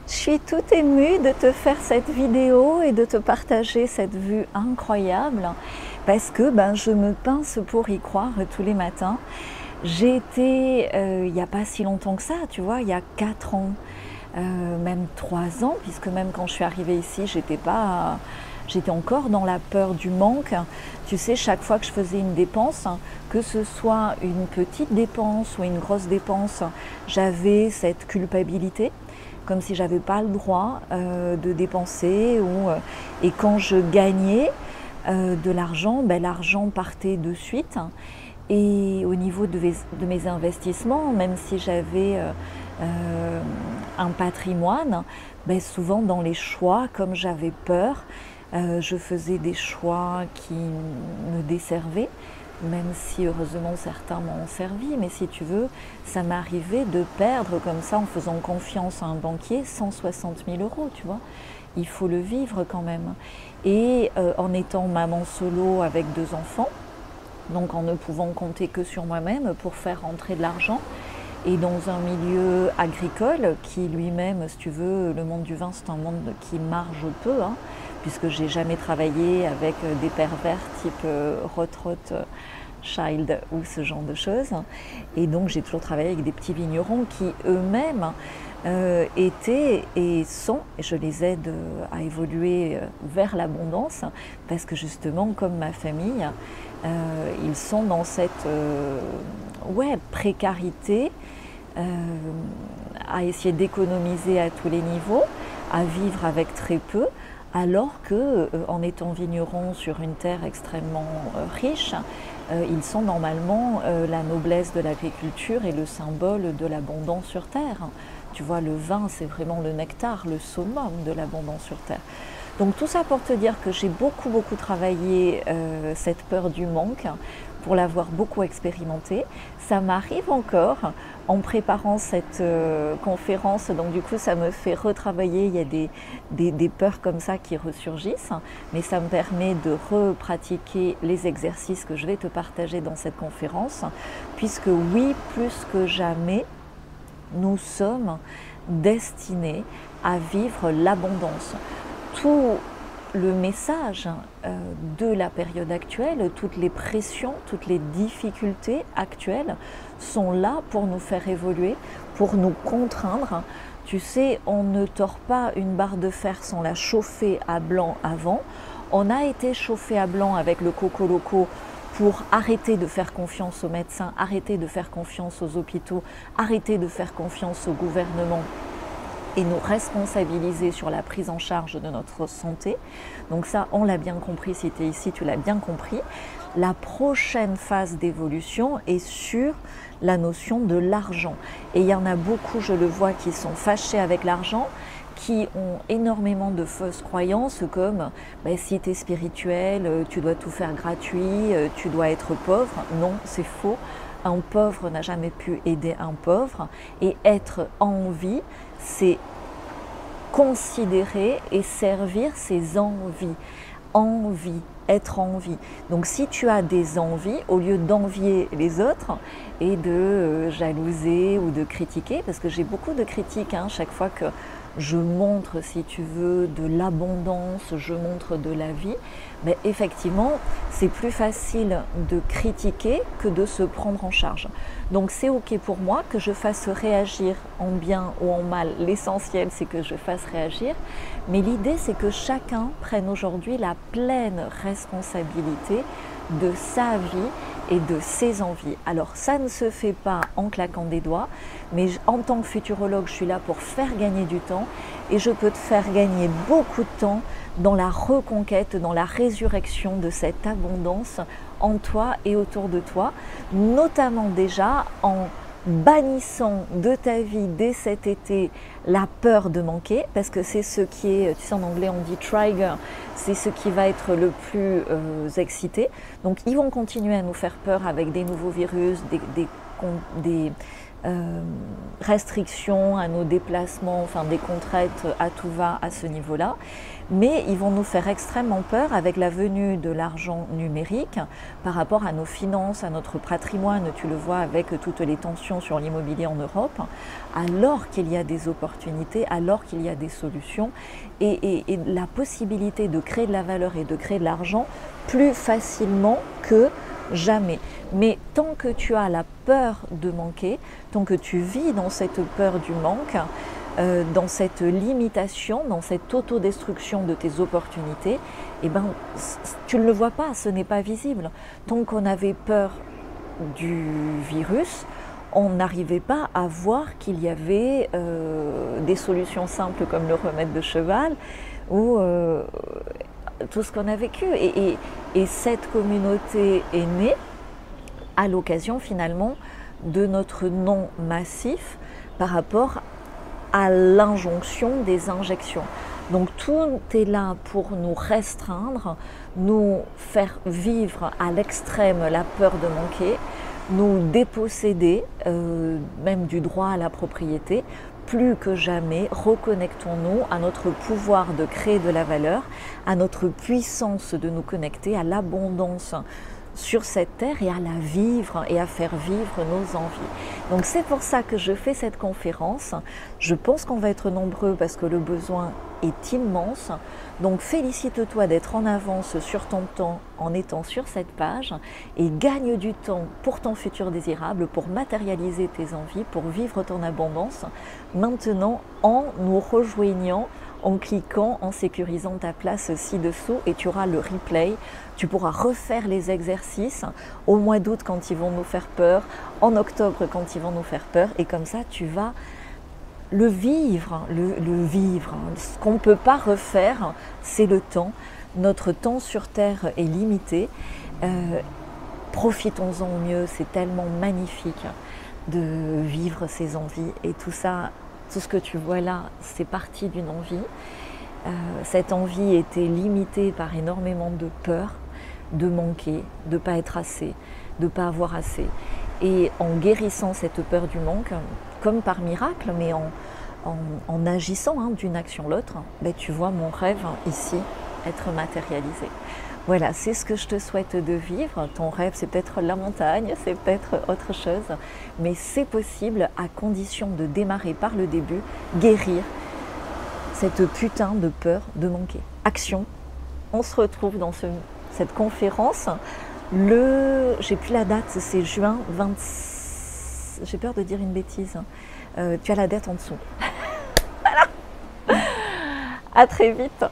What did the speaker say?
Je suis toute émue de te faire cette vidéo et de te partager cette vue incroyable parce que je me pince pour y croire tous les matins. J'ai été, il n'y a pas si longtemps que ça, tu vois, il y a 4 ans, même 3 ans, puisque même quand je suis arrivée ici, j'étais encore dans la peur du manque. Tu sais, chaque fois que je faisais une dépense, que ce soit une petite dépense ou une grosse dépense, j'avais cette culpabilité, comme si j'avais pas le droit de dépenser. Et quand je gagnais de l'argent, l'argent partait de suite. Et au niveau de mes investissements, même si j'avais un patrimoine, souvent dans les choix, comme j'avais peur, je faisais des choix qui me desservaient, même si heureusement certains m'ont servi. Mais si tu veux, ça m'arrivait de perdre comme ça, en faisant confiance à un banquier, 160 000 €, tu vois. Il faut le vivre quand même. Et en étant maman solo avec 2 enfants, donc en ne pouvant compter que sur moi-même pour faire rentrer de l'argent, et dans un milieu agricole qui lui-même, si tu veux, le monde du vin, c'est un monde qui marge peu, puisque j'ai jamais travaillé avec des pervers type Rothschild ou ce genre de choses. Et donc j'ai toujours travaillé avec des petits vignerons qui eux-mêmes étaient et sont, et je les aide à évoluer vers l'abondance, parce que justement, comme ma famille, ils sont dans cette précarité, à essayer d'économiser à tous les niveaux, à vivre avec très peu, alors que en étant vigneron sur une terre extrêmement riche, ils sont normalement la noblesse de l'agriculture et le symbole de l'abondance sur terre. Tu vois, le vin, c'est vraiment le nectar, le summum de l'abondance sur terre. Donc tout ça pour te dire que j'ai beaucoup travaillé cette peur du manque, pour l'avoir beaucoup expérimenté. Ça m'arrive encore en préparant cette conférence, donc du coup ça me fait retravailler. Il y a des peurs comme ça qui ressurgissent, mais ça me permet de repratiquer les exercices que je vais te partager dans cette conférence, puisque oui, plus que jamais, nous sommes destinés à vivre l'abondance. Tout le message de la période actuelle, toutes les pressions, toutes les difficultés actuelles sont là pour nous faire évoluer, pour nous contraindre. Tu sais, on ne tord pas une barre de fer sans la chauffer à blanc avant. On a été chauffé à blanc avec le Coco Loco pour arrêter de faire confiance aux médecins, arrêter de faire confiance aux hôpitaux, arrêter de faire confiance au gouvernement et nous responsabiliser sur la prise en charge de notre santé. Donc ça, on l'a bien compris, si tu es ici, tu l'as bien compris. La prochaine phase d'évolution est sur la notion de l'argent. Et il y en a beaucoup, je le vois, qui sont fâchés avec l'argent, qui ont énormément de fausses croyances comme si tu es spirituel, tu dois tout faire gratuit, tu dois être pauvre. Non, c'est faux. Un pauvre n'a jamais pu aider un pauvre, et être en vie, c'est considérer et servir ses envies. Envie, être en vie. Donc si tu as des envies, au lieu d'envier les autres et de jalouser ou de critiquer, parce que j'ai beaucoup de critiques chaque fois que je montre, si tu veux, de l'abondance, je montre de la vie, effectivement, c'est plus facile de critiquer que de se prendre en charge. Donc c'est ok pour moi que je fasse réagir en bien ou en mal. L'essentiel, c'est que je fasse réagir. Mais l'idée, c'est que chacun prenne aujourd'hui la pleine responsabilité de sa vie et de ses envies. Alors ça ne se fait pas en claquant des doigts, mais en tant que futurologue, je suis là pour faire gagner du temps, et je peux te faire gagner beaucoup de temps dans la reconquête, dans la résurrection de cette abondance en toi et autour de toi, notamment déjà en bannissant de ta vie dès cet été la peur de manquer, parce que c'est ce qui est, tu sais, en anglais on dit trigger, c'est ce qui va être le plus excité. Donc ils vont continuer à nous faire peur avec des nouveaux virus, des restrictions à nos déplacements, enfin des contraintes à tout va à ce niveau-là. Mais ils vont nous faire extrêmement peur avec la venue de l'argent numérique par rapport à nos finances, à notre patrimoine. Tu le vois avec toutes les tensions sur l'immobilier en Europe, alors qu'il y a des opportunités, alors qu'il y a des solutions et la possibilité de créer de la valeur et de créer de l'argent plus facilement que jamais. Mais tant que tu as la peur de manquer, tant que tu vis dans cette peur du manque, dans cette limitation, dans cette autodestruction de tes opportunités, eh ben, tu ne le vois pas, ce n'est pas visible. Tant qu'on avait peur du virus, on n'arrivait pas à voir qu'il y avait des solutions simples comme le remède de cheval ou tout ce qu'on a vécu. Et cette communauté est née à l'occasion finalement de notre non massif par rapport à l'injonction des injections. Donc tout est là pour nous restreindre, nous faire vivre à l'extrême la peur de manquer, nous déposséder même du droit à la propriété. Plus que jamais, reconnectons-nous à notre pouvoir de créer de la valeur, à notre puissance de nous connecter à l'abondance sur cette terre et à la vivre et à faire vivre nos envies. Donc c'est pour ça que je fais cette conférence. Je pense qu'on va être nombreux parce que le besoin est immense. Donc félicite-toi d'être en avance sur ton temps en étant sur cette page et gagne du temps pour ton futur désirable, pour matérialiser tes envies, pour vivre ton abondance maintenant en nous rejoignant, en cliquant, en sécurisant ta place ci-dessous et tu auras le replay. Tu pourras refaire les exercices au mois d'août quand ils vont nous faire peur, en octobre quand ils vont nous faire peur et comme ça tu vas le vivre, le vivre. Ce qu'on ne peut pas refaire, c'est le temps. Notre temps sur Terre est limité. Profitons-en au mieux, c'est tellement magnifique de vivre ses envies et tout ça. Tout ce que tu vois là, c'est parti d'une envie. Cette envie était limitée par énormément de peur, de manquer, de ne pas être assez, de ne pas avoir assez. Et en guérissant cette peur du manque, comme par miracle, mais en agissant d'une action l'autre, ben, tu vois mon rêve ici être matérialisé. Voilà, c'est ce que je te souhaite de vivre. Ton rêve, c'est peut-être la montagne, c'est peut-être autre chose, mais c'est possible à condition de démarrer par le début, guérir cette putain de peur de manquer. Action, on se retrouve dans cette conférence. J'ai plus la date, c'est juin 20... J'ai peur de dire une bêtise. Tu as la date en dessous. Voilà. À très vite.